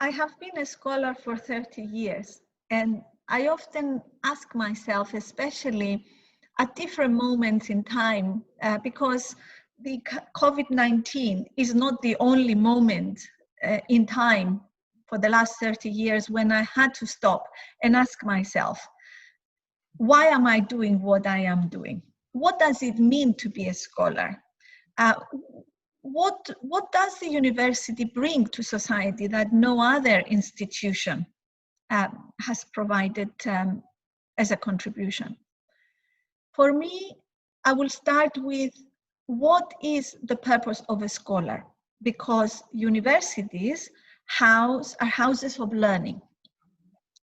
I have been a scholar for 30 years, and I often ask myself, especially at different moments in time, because the COVID-19 is not the only moment in time for the last 30 years when I had to stop and ask myself, why am I doing what I am doing? What does it mean to be a scholar? What does the university bring to society that no other institution has provided as a contribution? For me, I will start with what is the purpose of a scholar, because universities are houses of learning.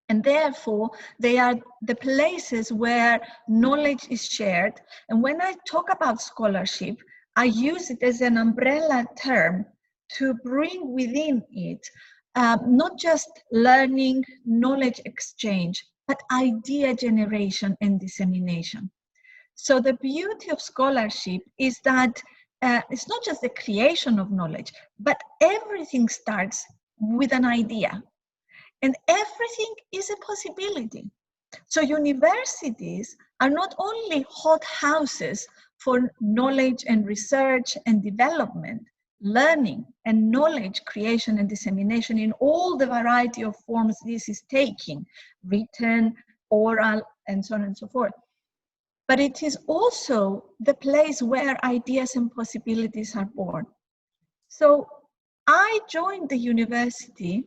And therefore, they are the places where knowledge is shared. And when I talk about scholarship, I use it as an umbrella term to bring within it not just learning, knowledge exchange, but idea generation and dissemination. So the beauty of scholarship is that it's not just the creation of knowledge, but everything starts with an idea. And everything is a possibility. So universities are not only hot houses for knowledge and research and development, learning and knowledge creation and dissemination in all the variety of forms this is taking, written, oral, and so on and so forth. But it is also the place where ideas and possibilities are born. So I joined the university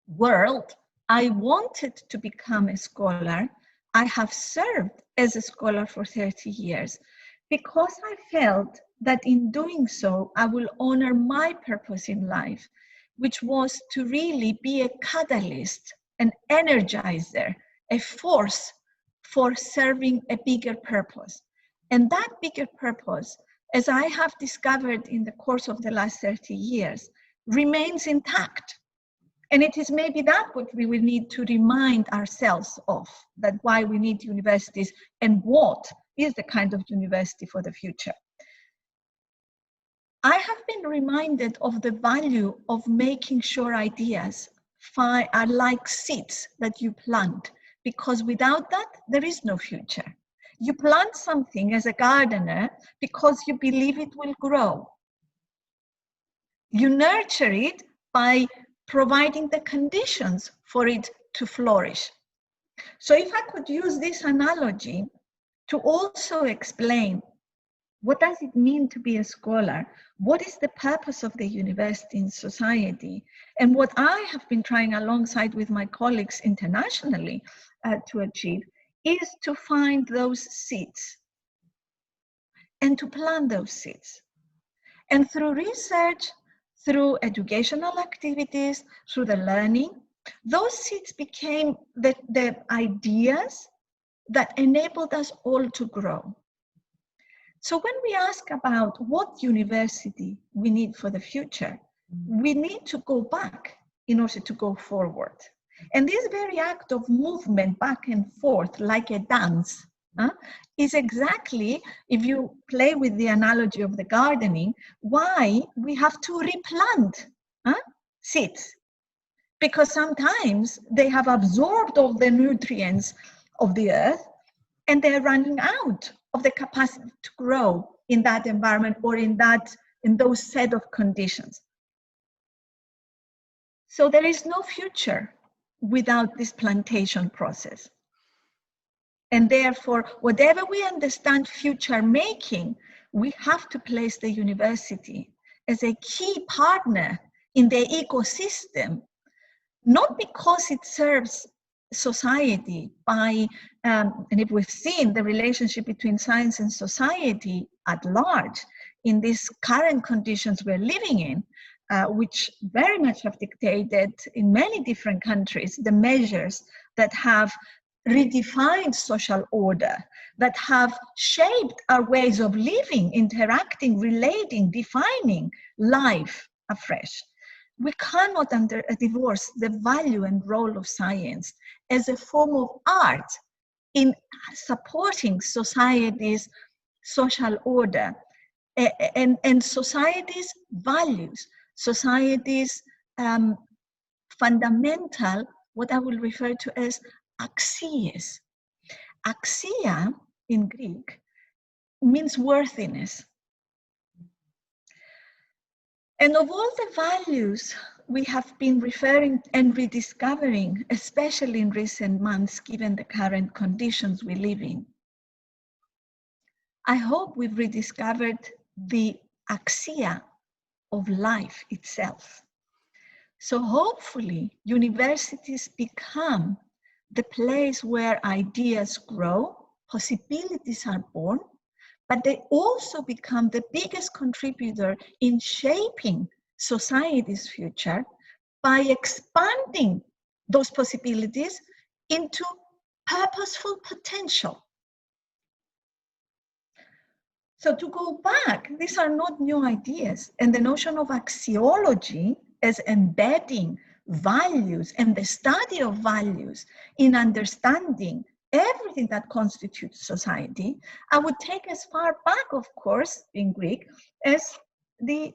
world. I wanted to become a scholar. I have served as a scholar for 30 years because I felt that in doing so, I will honor my purpose in life, which was to really be a catalyst, an energizer, a force for serving a bigger purpose. And that bigger purpose, as I have discovered in the course of the last 30 years, remains intact. And it is maybe that what we will need to remind ourselves of, that why we need universities and what is the kind of university for the future. I have been reminded of the value of making sure ideas are like seeds that you plant, because without that, there is no future. You plant something as a gardener because you believe it will grow. You nurture it by providing the conditions for it to flourish. So if I could use this analogy to also explain what does it mean to be a scholar, what is the purpose of the university in society, and what I have been trying alongside with my colleagues internationally to achieve is to find those seeds and to plant those seeds. And through research, through educational activities, through the learning, those seeds became the ideas that enabled us all to grow. So when we ask about what university we need for the future, we need to go back in order to go forward. And this very act of movement back and forth, like a dance, is exactly, if you play with the analogy of the gardening, why we have to replant seeds. Because sometimes they have absorbed all the nutrients of the earth and they're running out of the capacity to grow in that environment or in those set of conditions. So there is no future without this plantation process. And therefore, whatever we understand future making, we have to place the university as a key partner in the ecosystem, not because it serves society by, and if we've seen the relationship between science and society at large in these current conditions we're living in, which very much have dictated in many different countries the measures that have redefined social order, that have shaped our ways of living, interacting, relating, defining life afresh. We cannot divorce the value and role of science as a form of art in supporting society's social order and society's values, society's fundamental, what I will refer to as axies. Axia in Greek means worthiness. And of all the values we have been referring and rediscovering, especially in recent months, given the current conditions we live in, I hope we've rediscovered the axia of life itself. So hopefully universities become the place where ideas grow, possibilities are born, but they also become the biggest contributor in shaping society's future by expanding those possibilities into purposeful potential. So to go back, these are not new ideas, and the notion of axiology as embedding values and the study of values in understanding everything that constitutes society, I would take as far back, of course, in Greek, as the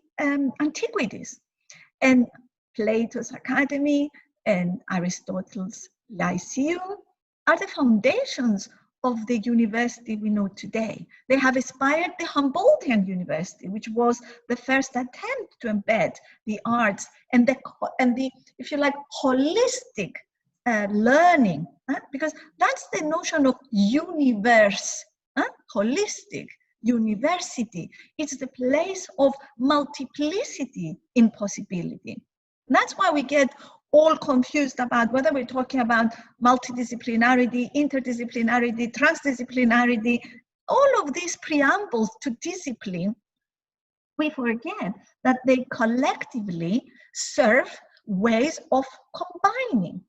antiquities. And Plato's Academy and Aristotle's Lyceum are the foundations of the university we know today. They have inspired the Humboldtian University, which was the first attempt to embed the arts and the if you like, holistic learning, because that's the notion of universe, holistic university. It's the place of multiplicity in possibility. That's why we get all confused about whether we're talking about multidisciplinarity, interdisciplinarity, transdisciplinarity, all of these preambles to discipline. We forget that they collectively serve ways of combining.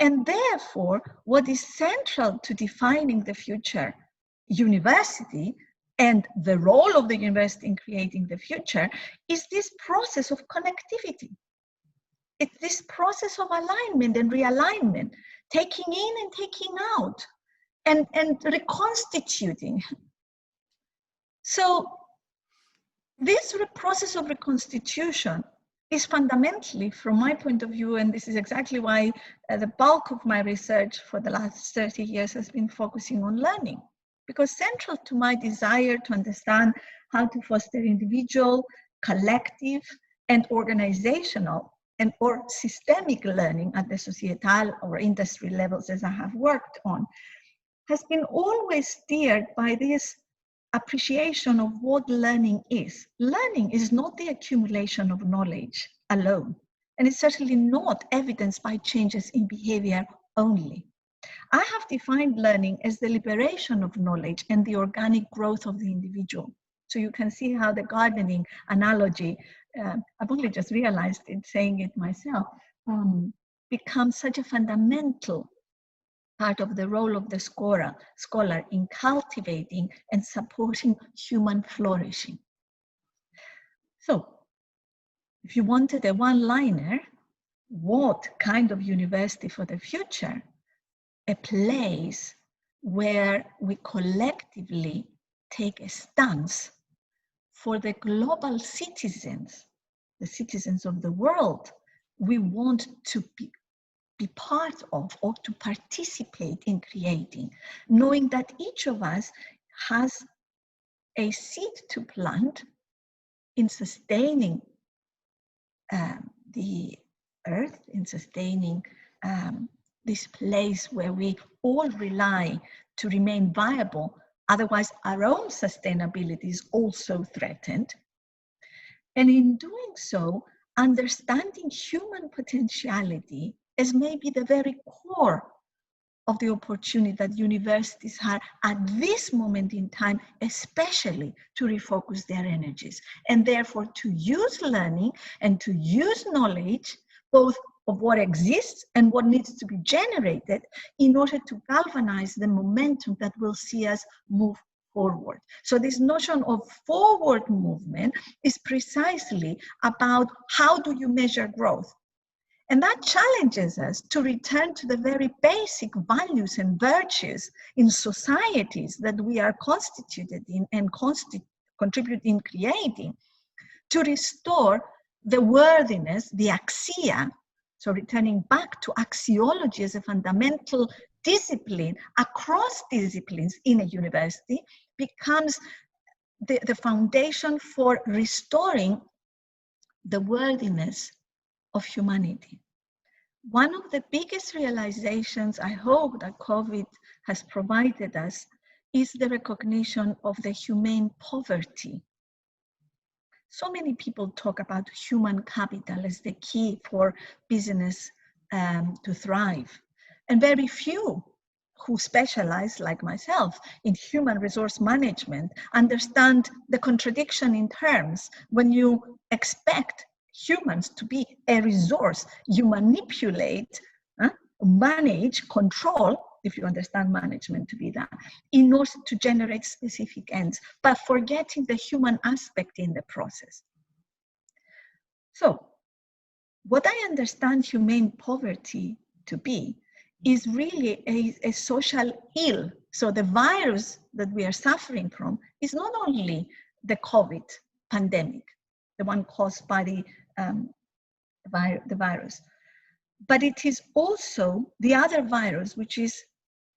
And therefore, what is central to defining the future university and the role of the university in creating the future is this process of connectivity. It's this process of alignment and realignment, taking in and taking out, and reconstituting. So this process of reconstitution is fundamentally, from my point of view, and this is exactly why the bulk of my research for the last 30 years has been focusing on learning, because central to my desire to understand how to foster individual, collective, and organizational and or systemic learning at the societal or industry levels, as I have worked on, has been always steered by this appreciation of what learning is. Learning is not the accumulation of knowledge alone, and it's certainly not evidenced by changes in behavior only. I have defined learning as the liberation of knowledge and the organic growth of the individual. So you can see how the gardening analogy, I've only just realized it saying it myself, becomes such a fundamental part of the role of the scholar in cultivating and supporting human flourishing. So, if you wanted a one-liner, what kind of university for the future? A place where we collectively take a stance for the global citizens, the citizens of the world we want to be part of or to participate in creating, knowing that each of us has a seed to plant in sustaining the earth, in sustaining this place where we all rely to remain viable. Otherwise, our own sustainability is also threatened. And in doing so, understanding human potentiality as maybe the very core of the opportunity that universities have at this moment in time, especially to refocus their energies, and therefore to use learning and to use knowledge, both of what exists and what needs to be generated in order to galvanize the momentum that will see us move forward. So this notion of forward movement is precisely about how do you measure growth? And that challenges us to return to the very basic values and virtues in societies that we are constituted in and contribute in creating, to restore the worthiness, the axia So returning back to axiology as a fundamental discipline across disciplines in a university becomes the foundation for restoring the worthiness of humanity. One of the biggest realizations I hope that COVID has provided us is the recognition of the humane poverty. So many people talk about human capital as the key for business to thrive. And very few who specialize, like myself, in human resource management understand the contradiction in terms. When you expect humans to be a resource you manipulate, manage, control, if you understand management to be that, in order to generate specific ends, but forgetting the human aspect in the process. So, what I understand humane poverty to be is really a social ill. So the virus that we are suffering from is not only the COVID pandemic, the one caused by the virus, but it is also the other virus which is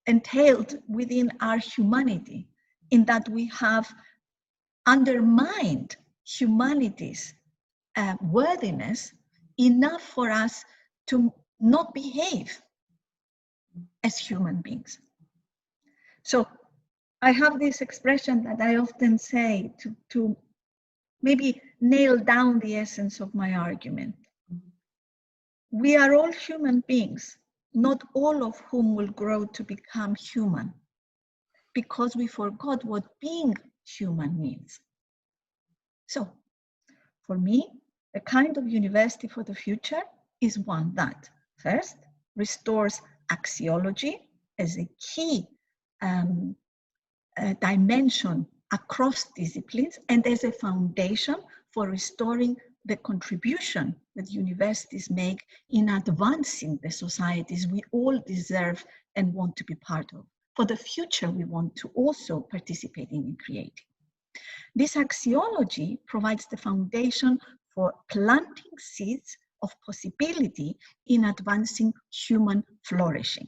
entailed within our humanity, in that we have undermined humanity's worthiness enough for us to not behave as human beings. So I have this expression that I often say to maybe nail down the essence of my argument. We are all human beings, not all of whom will grow to become human, because we forgot what being human means. So for me, the kind of university for the future is one that first restores axiology as a key dimension across disciplines and as a foundation for restoring the contribution that universities make in advancing the societies we all deserve and want to be part of, for the future we want to also participate in creating. This axiology provides the foundation for planting seeds of possibility in advancing human flourishing.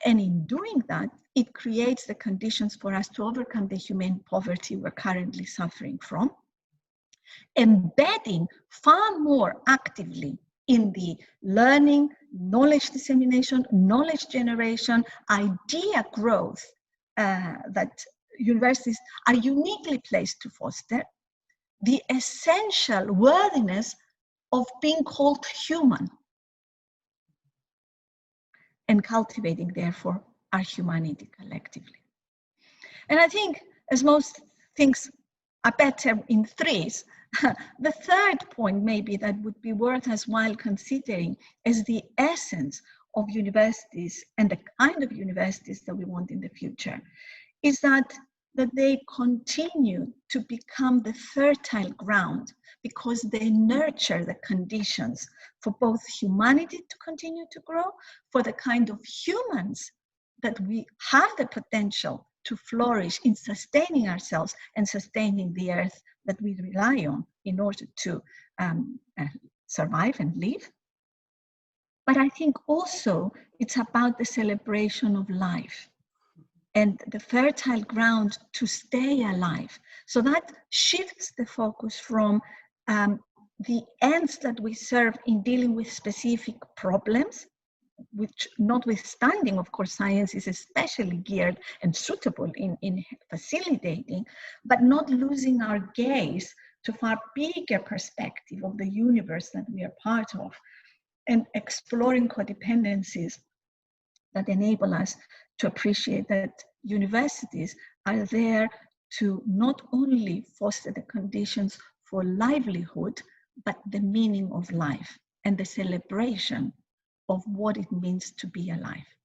And in doing that, it creates the conditions for us to overcome the humane poverty we're currently suffering from, embedding far more actively in the learning, knowledge dissemination, knowledge generation, idea growth that universities are uniquely placed to foster, the essential worthiness of being called human, and cultivating, therefore, our humanity collectively. And I think, as most things are better in threes, the third point maybe that would be worth as while considering is the essence of universities and the kind of universities that we want in the future, is that they continue to become the fertile ground because they nurture the conditions for both humanity to continue to grow, for the kind of humans that we have the potential to flourish in sustaining ourselves and sustaining the earth that we rely on in order to survive and live. But I think also it's about the celebration of life and the fertile ground to stay alive. So that shifts the focus from the ends that we serve in dealing with specific problems, which notwithstanding, of course, science is especially geared and suitable in facilitating, but not losing our gaze to far bigger perspective of the universe that we are part of, and exploring codependencies that enable us to appreciate that universities are there to not only foster the conditions for livelihood, but the meaning of life and the celebration of what it means to be alive.